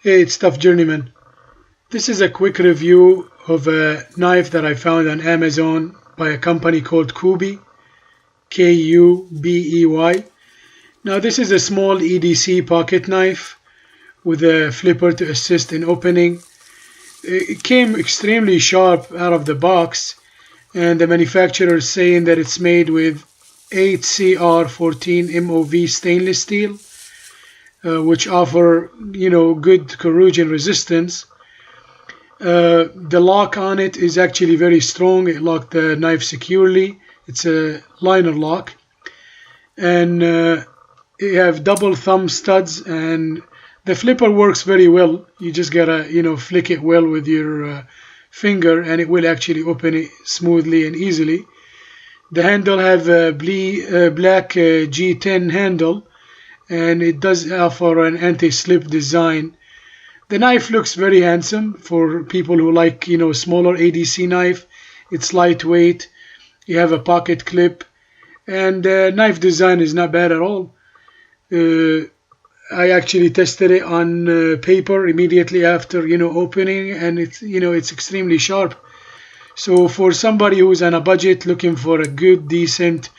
Hey, it's Tough Journeyman. This is a quick review of a knife that I found on Amazon by a company called KUBEY, KUBEY. Now this is a small EDC pocket knife with a flipper to assist in opening. It came extremely sharp out of the box, and the manufacturer is saying that it's made with 8CR14 MOV stainless steel, which offer good corrosion resistance. The lock on it is actually very strong. It locked the knife securely. It's a liner lock, and you have double thumb studs, and the flipper works very well. You just gotta flick it well with your finger, and it will actually open it smoothly and easily. The handle have a black G10 handle, and it does offer an anti-slip design. The knife looks very handsome for people who like smaller ADC knife. It's lightweight. You have a pocket clip, and the knife design is not bad at all. I actually tested it on paper immediately after opening, and it's extremely sharp. So for somebody who's on a budget looking for a good, decent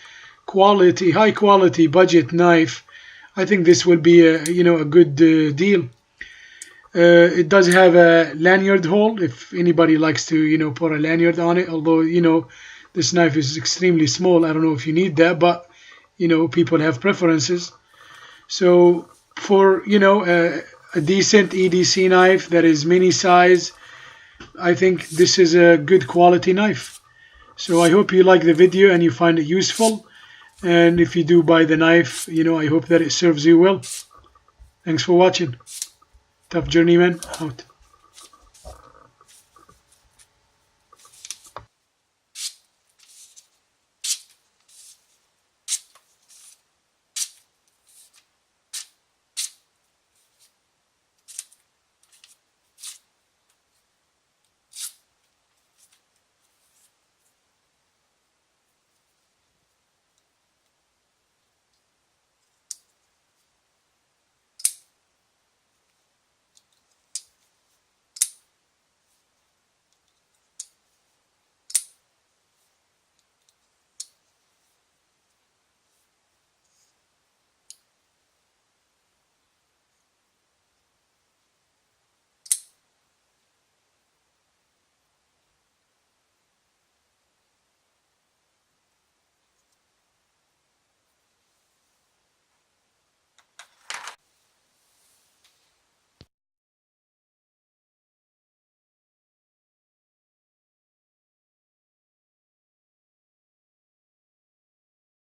quality, high quality budget knife, I think this will be a good deal. It does have a lanyard hole if anybody likes to put a lanyard on it, although this knife is extremely small. I don't know if you need that, but people have preferences. So for a decent EDC knife that is mini size, I think this is a good quality knife. So I hope you like the video and you find it useful, and if you do buy the knife, I hope that it serves you well. Thanks for watching. Tough Journeyman out.